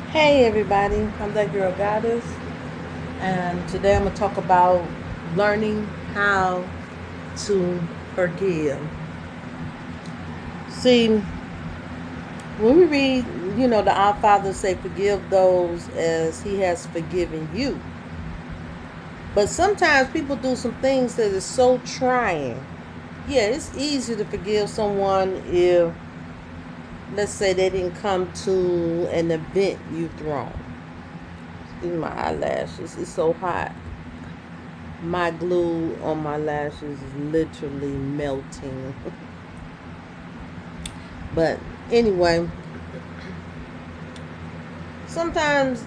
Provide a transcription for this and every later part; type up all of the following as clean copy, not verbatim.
Hey everybody, I'm that girl Goddess, and today I'm gonna talk about learning how to forgive. See, when we read, the Our Father say, "Forgive those as He has forgiven you." But sometimes people do some things that is so trying. Yeah, it's easy to forgive someone if, let's say, they didn't come to an event you've thrown. Excuse my eyelashes; it's so hot. My glue on my lashes is literally melting. But anyway, sometimes,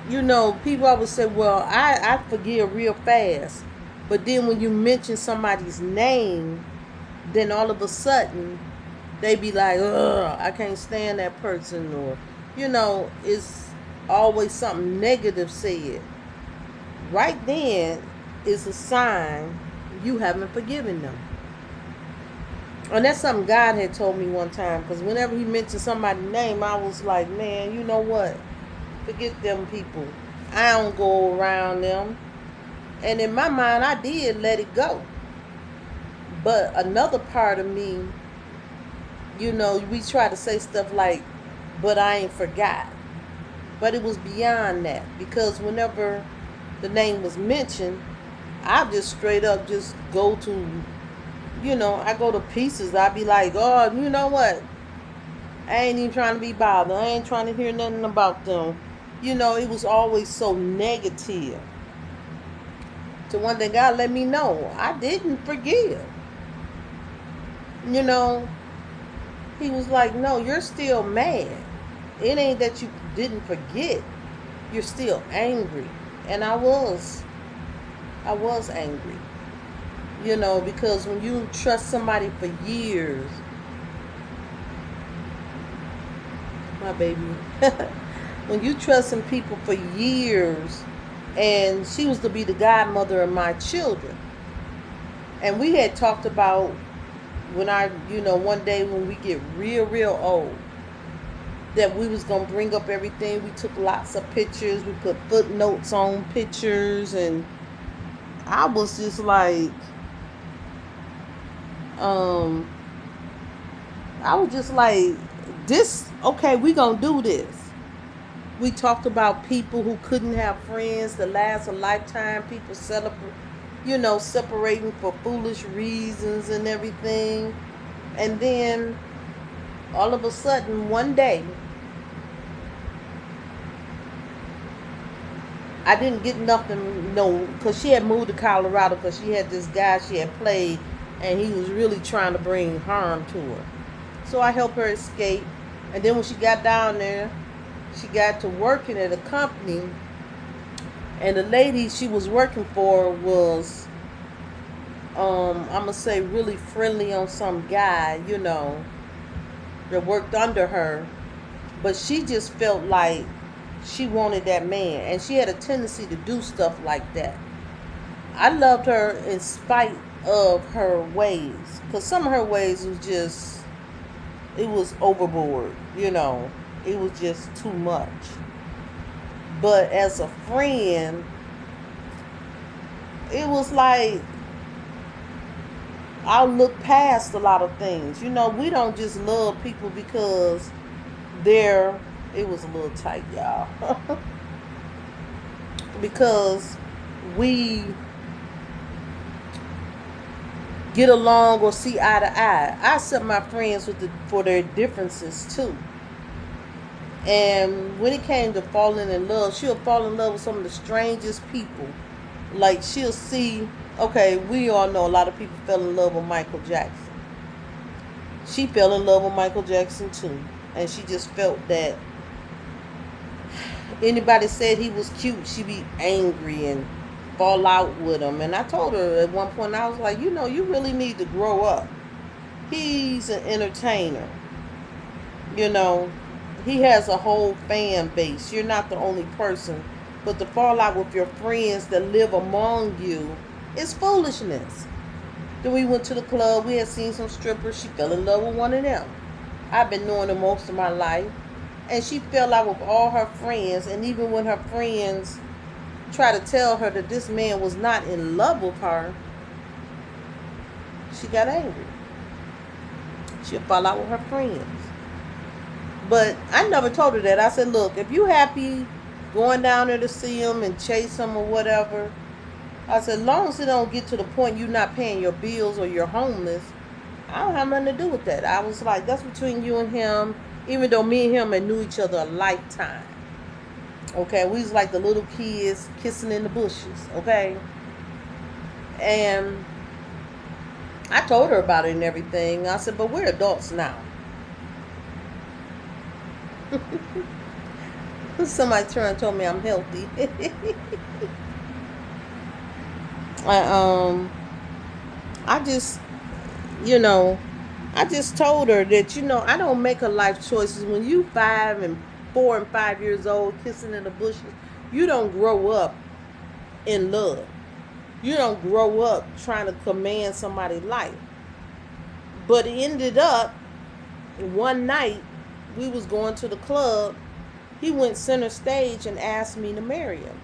people always say, well, I forgive real fast. But then when you mention somebody's name, then all of a sudden they be like, ugh, I can't stand that person. Or, it's always something negative said. Right then is a sign you haven't forgiven them. And that's something God had told me one time. Because whenever He mentioned somebody's name, I was like, man, you know what? Forget them people. I don't go around them. And in my mind, I did let it go. But another part of me, we try to say stuff like, but I ain't forgot. But it was beyond that. Because whenever the name was mentioned, I just straight up just go to, I go to pieces. I be like, oh, you know what? I ain't even trying to be bothered. I ain't trying to hear nothing about them. It was always so negative. So one day God let me know I didn't forgive. You know, He was like, no, you're still mad. It ain't that you didn't forget. You're still angry. And I was angry. Because when you trust somebody for years, my baby, when you trust some people for years, and she was to be the godmother of my children. And we had talked about one day when we get real old, that we was gonna bring up everything. We took lots of pictures. We put footnotes on pictures, and I was just like, um, I was just like, this. Okay, we gonna do this. We talked about people who couldn't have friends that last a lifetime. People celebrate, separating for foolish reasons and everything. And then all of a sudden, one day, I didn't get nothing, no, because she had moved to Colorado because she had this guy she had played, and he was really trying to bring harm to her. So I helped her escape. And then when she got down there, she got to working at a company, and the lady she was working for was, I'm gonna say, really friendly on some guy, that worked under her. But she just felt like she wanted that man, and she had a tendency to do stuff like that. I loved her in spite of her ways, because some of her ways was just, it was overboard, it was just too much. But as a friend, it was like I'll look past a lot of things. We don't just love people because they're, it was a little tight, y'all. Because we get along or see eye to eye. I accept my friends for their differences too. And when it came to falling in love, she'll fall in love with some of the strangest people. Like, she'll see, okay, we all know a lot of people fell in love with Michael Jackson. She fell in love with Michael Jackson too. And she just felt that anybody said he was cute, she'd be angry and fall out with him. And I told her at one point, I was like, you really need to grow up. He's an entertainer. You know, he has a whole fan base. You're not the only person. But to fall out with your friends that live among you is foolishness. Then we went to the club. We had seen some strippers. She fell in love with one of them. I've been knowing them most of my life. And she fell out with all her friends. And even when her friends tried to tell her that this man was not in love with her, she got angry. She'll fall out with her friends. But I never told her that. I said, look, if you happy going down there to see him and chase him or whatever, I said, as long as it don't get to the point you're not paying your bills or you're homeless, I don't have nothing to do with that. I was like, that's between you and him, even though me and him had knew each other a lifetime. Okay, we was like the little kids kissing in the bushes, okay? And I told her about it and everything. I said, but we're adults now. Somebody turned and told me I'm healthy. I, I just, you know, I just told her that, I don't make her life choices. When you 4 and 5 years old, kissing in the bushes, you don't grow up in love. You don't grow up trying to command somebody's life. But it ended up, one night, we was going to the club. He went center stage and asked me to marry him.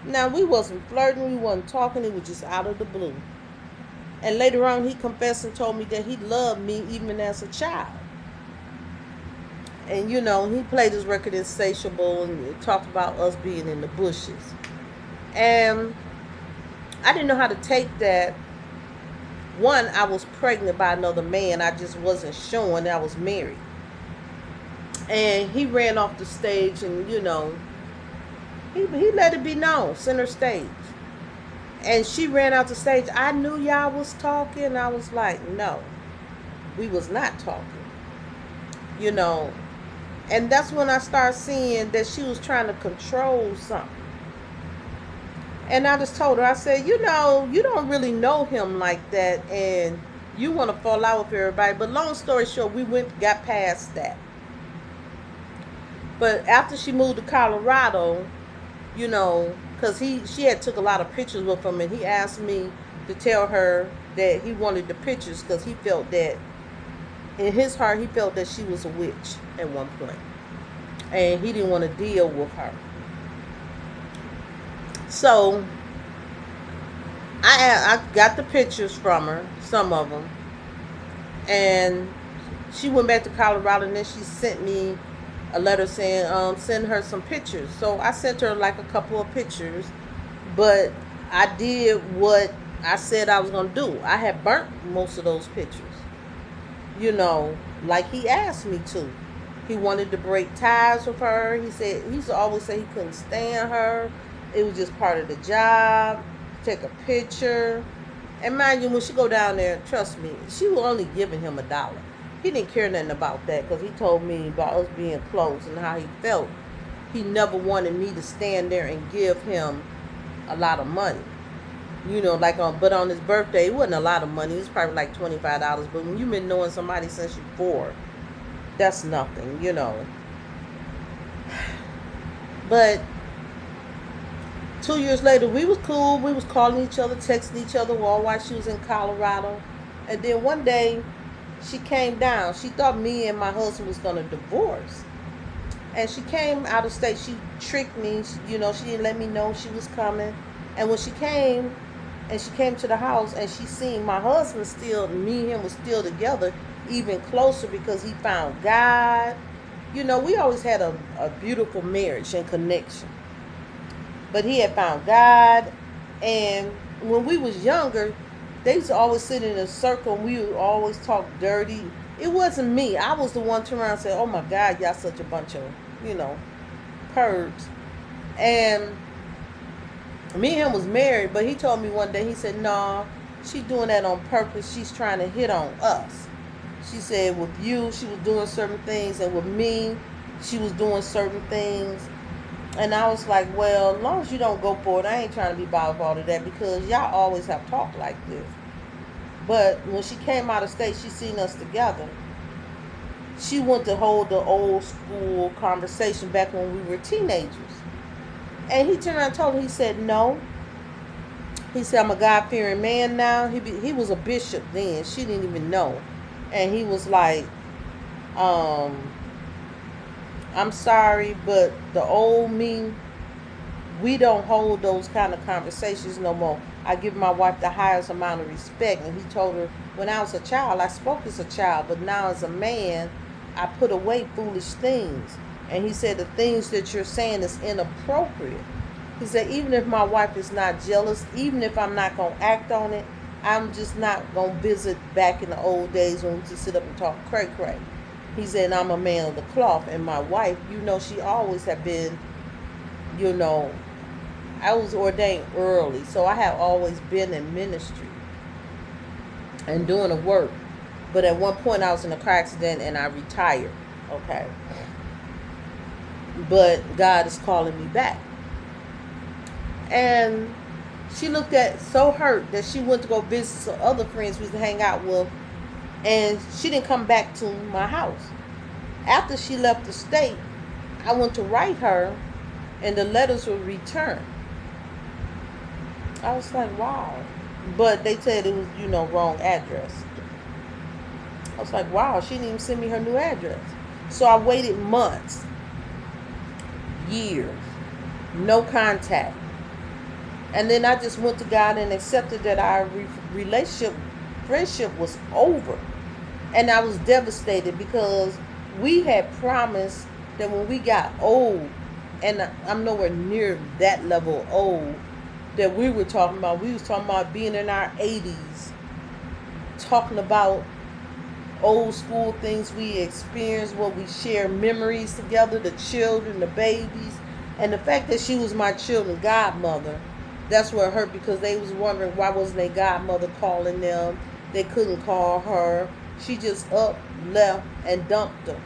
Now, we wasn't flirting, we wasn't talking, it was just out of the blue. And later on, he confessed and told me that he loved me even as a child. And, he played his record Insatiable and talked about us being in the bushes. And I didn't know how to take that. One, I was pregnant by another man. I just wasn't showing I was married. And he ran off the stage and, he let it be known, center stage. And she ran out the stage. I knew y'all was talking. I was like, no, we was not talking. And that's when I started seeing that she was trying to control something. And I just told her, I said, you don't really know him like that, and you want to fall out with everybody. But long story short, got past that. But after she moved to Colorado, because she had took a lot of pictures with him, and he asked me to tell her that he wanted the pictures because he felt that, in his heart, he felt that she was a witch at one point. And he didn't want to deal with her. So, I got the pictures from her, some of them. And she went back to Colorado, and then she sent me a letter saying, send her some pictures. So I sent her like a couple of pictures, but I did what I said I was going to do. I had burnt most of those pictures, like he asked me to. He wanted to break ties with her. He used to always say he couldn't stand her. It was just part of the job. Take a picture. And mind you, when she go down there, trust me, she was only giving him $1. He didn't care nothing about that because he told me about us being close and how he felt. He never wanted me to stand there and give him a lot of money. But on his birthday, it wasn't a lot of money. It was probably like $25. But when you've been knowing somebody since you're 4, that's nothing, But 2 years later, we was cool. We was calling each other, texting each other while she was in Colorado. And then one day, she came down. She thought me and my husband was going to divorce. And she came out of state. She tricked me. She didn't let me know she was coming. And when she came, to the house, and she seen my husband still, me and him was still together, even closer because he found God. We always had a beautiful marriage and connection. But he had found God. And when we was younger, they used to always sit in a circle and we would always talk dirty. It wasn't me. I was the one to turn around and say, oh my God, y'all such a bunch of, pervs. And me and him was married, but he told me one day, he said, nah, she's doing that on purpose. She's trying to hit on us. She said with you, she was doing certain things, and with me, she was doing certain things. And I was like, well, as long as you don't go for it, I ain't trying to be bothered with all of that because y'all always have talked like this. But when she came out of state, she seen us together. She went to hold the old school conversation back when we were teenagers. And he turned around and told her, he said, no. He said, I'm a God-fearing man now. He was a bishop then. She didn't even know. And he was like, I'm sorry, but the old me, we don't hold those kind of conversations no more. I give my wife the highest amount of respect, and he told her, when I was a child, I spoke as a child, but now as a man, I put away foolish things. And he said, the things that you're saying is inappropriate. He said, even if my wife is not jealous, even if I'm not going to act on it, I'm just not going to visit back in the old days when we used to sit up and talk cray cray. He said, I'm a man of the cloth, and my wife, she always have been, you know, I was ordained early, so I have always been in ministry and doing the work. But at one point, I was in a car accident and I retired. Okay. But God is calling me back. And she looked at so hurt that she went to go visit some other friends we used to hang out with, and she didn't come back to my house. After she left the state, I went to write her, and the letters were returned. I was like, wow. But they said it was, wrong address. I was like, wow, she didn't even send me her new address. So I waited months, years, no contact. And then I just went to God and accepted that our friendship was over. And I was devastated because we had promised that when we got old, and I'm nowhere near that level old that we were talking about. We was talking about being in our 80s, talking about old school things we experienced, what we share memories together, the children, the babies. And the fact that she was my children's godmother, that's what hurt, because they was wondering why wasn't their godmother calling them. They couldn't call her. She just up, left, and dumped them.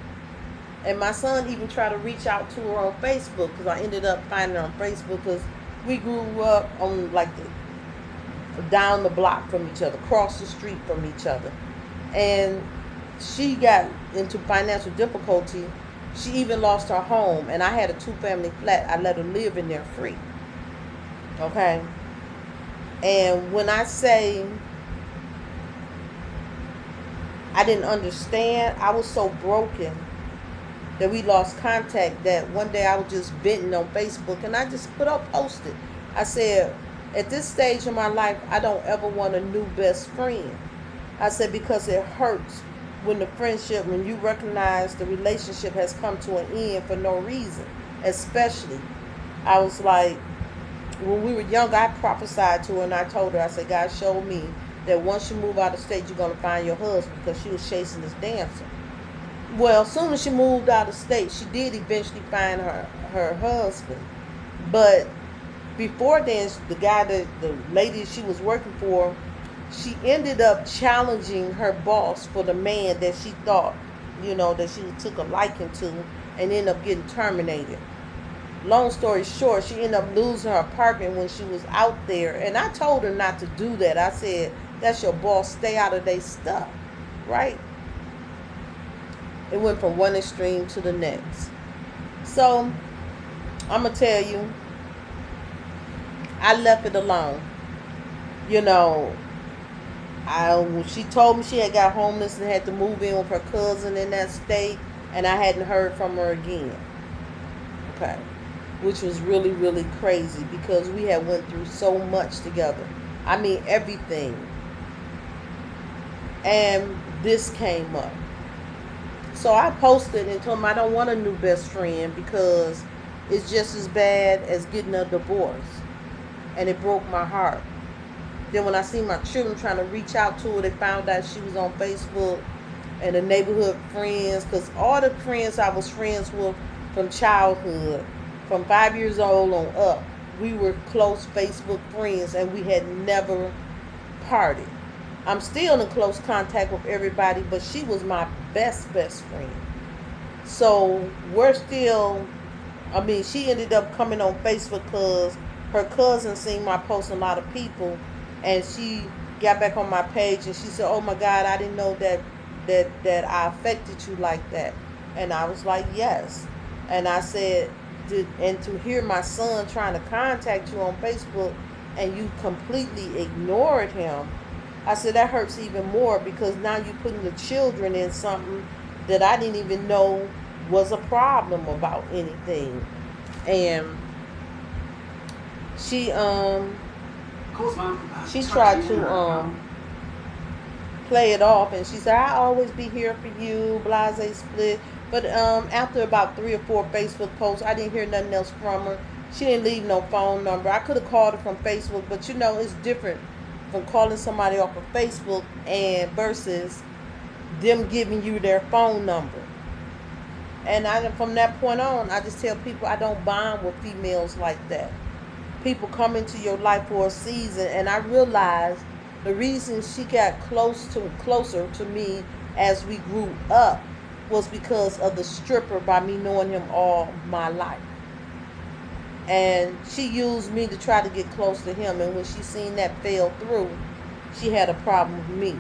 And my son even tried to reach out to her on Facebook, because I ended up finding her on Facebook, because we grew up on down the block from each other, across the street from each other. And she got into financial difficulty. She even lost her home, and I had a 2-family flat. I let her live in there free. Okay? And when I say I didn't understand, I was so broken that we lost contact, that one day I was just venting on Facebook, and I just posted. I said, at this stage of my life, I don't ever want a new best friend. I said, because it hurts when when you recognize the relationship has come to an end for no reason. Especially, I was like, when we were young, I prophesied to her, and I told her, I said, God showed me that once you move out of state, you're going to find your husband, because she was chasing this dancer. Well, as soon as she moved out of state, she did eventually find her husband. But before then, the lady she was working for, she ended up challenging her boss for the man that she thought, that she took a liking to, and ended up getting terminated. Long story short, she ended up losing her apartment when she was out there. And I told her not to do that. I said, that's your boss. Stay out of their stuff. Right? It went from one extreme to the next. So, I'm going to tell you, I left it alone. She told me she had got homeless and had to move in with her cousin in that state, and I hadn't heard from her again. Okay. Which was really, really crazy, because we had went through so much together. I mean, everything. And this came up. So I posted and told him I don't want a new best friend, because it's just as bad as getting a divorce. And it broke my heart. Then when I see my children trying to reach out to her, they found out she was on Facebook, and the neighborhood friends, because all the friends I was friends with from childhood, from 5 years old on up, we were close Facebook friends, and we had never parted. I'm still in close contact with everybody, but she was my best friend. So we're still, she ended up coming on Facebook because her cousin seen my post, a lot of people, and she got back on my page and she said, oh my God, I didn't know that I affected you like that. And I was like, yes. And I said, and to hear my son trying to contact you on Facebook and you completely ignored him, I said, that hurts even more, because now you're putting the children in something that I didn't even know was a problem about anything. And she she tried to play it off, and she said, "I always be here for you, blase split." But after about 3 or 4 Facebook posts, I didn't hear nothing else from her. She didn't leave no phone number. I could have called her from Facebook, but you know it's different from calling somebody off of Facebook and versus them giving you their phone number. And from that point on, I just tell people I don't bond with females like that. People come into your life for a season, and I realized the reason she got closer to me as we grew up was because of the stripper, by me knowing him all my life. And she used me to try to get close to him, and when she seen that fell through, she had a problem with me.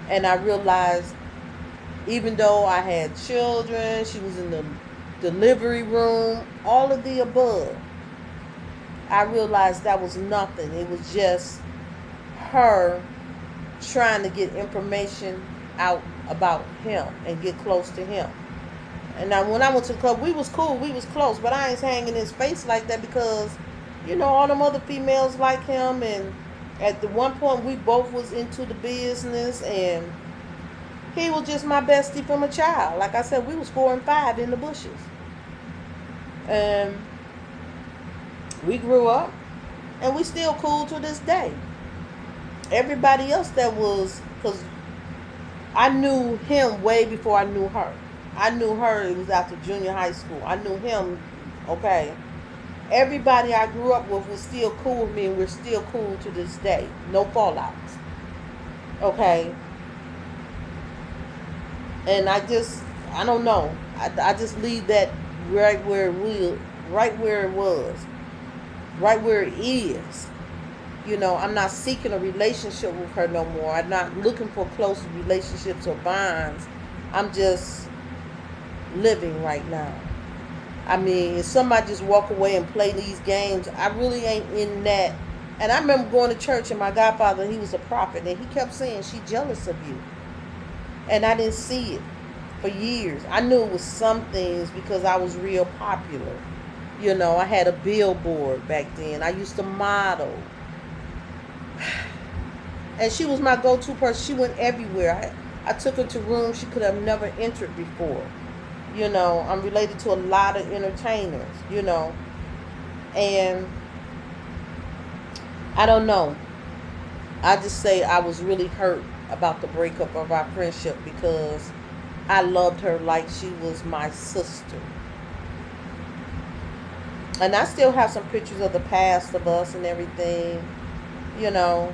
And I realized, even though I had children, she was in the delivery room, all of the above, I realized that was nothing. It was just her trying to get information out about him and get close to him. And now when I went to the club, we was cool, we was close, but I ain't hanging in his face like that because, you know, all them other females like him. And at the one point, we both was into the business, and he was just my bestie from a child. Like I said, we was 4 and 5 in the bushes. And we grew up, and we still cool to this day. Everybody else that was, because I knew him way before I knew her. I knew her, it was after junior high school. I knew him, okay. Everybody I grew up with was still cool with me, and we're still cool to this day. No fallouts. Okay. And I don't know. I just leave that right where it was, right where it was, right where it is. You know, I'm not seeking a relationship with her no more. I'm not looking for close relationships or bonds. I'm just living right now. I mean, if somebody just walk away and play these games, I really ain't in that. And I remember going to church, and my godfather, he was a prophet, and he kept saying, "She jealous of you." And I didn't see it for years. I knew it was some things because I was real popular. You know, I had a billboard back then. I used to model. And she was my go-to person. She went everywhere. I took her to rooms she could have never entered before. You know, I'm related to a lot of entertainers, you know. And I don't know. I just say I was really hurt about the breakup of our friendship because I loved her like she was my sister. And I still have some pictures of the past of us and everything, you know.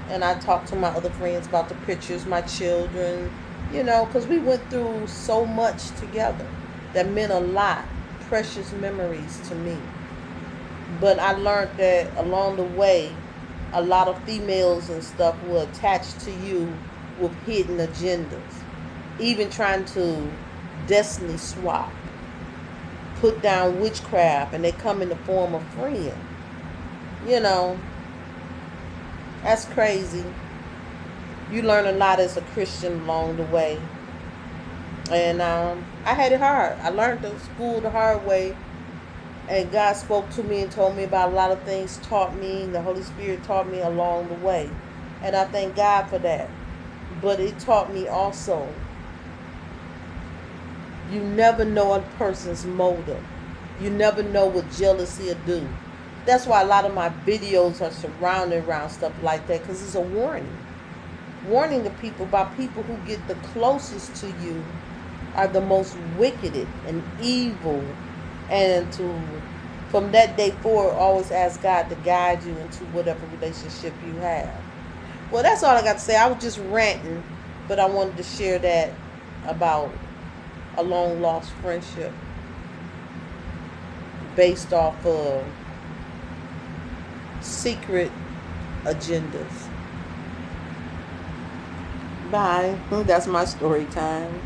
And I talk to my other friends about the pictures, my children, you know, because we went through so much together that meant a lot. Precious memories to me. But I learned that along the way, a lot of females and stuff were attached to you with hidden agendas. Even trying to destiny swap, put down witchcraft, and they come in the form of friend. You know, that's crazy. You learn a lot as a Christian along the way. And I had it hard. I learned the school the hard way. And God spoke to me and told me about a lot of things, taught me. The Holy Spirit taught me along the way. And I thank God for that. But it taught me also, you never know a person's motive. You never know what jealousy will do. That's why a lot of my videos are surrounded around stuff like that, because it's a warning. Warning to people about people who get the closest to you are the most wicked and evil. And from that day forward, always ask God to guide you into whatever relationship you have. Well, that's all I got to say. I was just ranting, but I wanted to share that about a long lost friendship based off of secret agendas. Bye. That's my story time.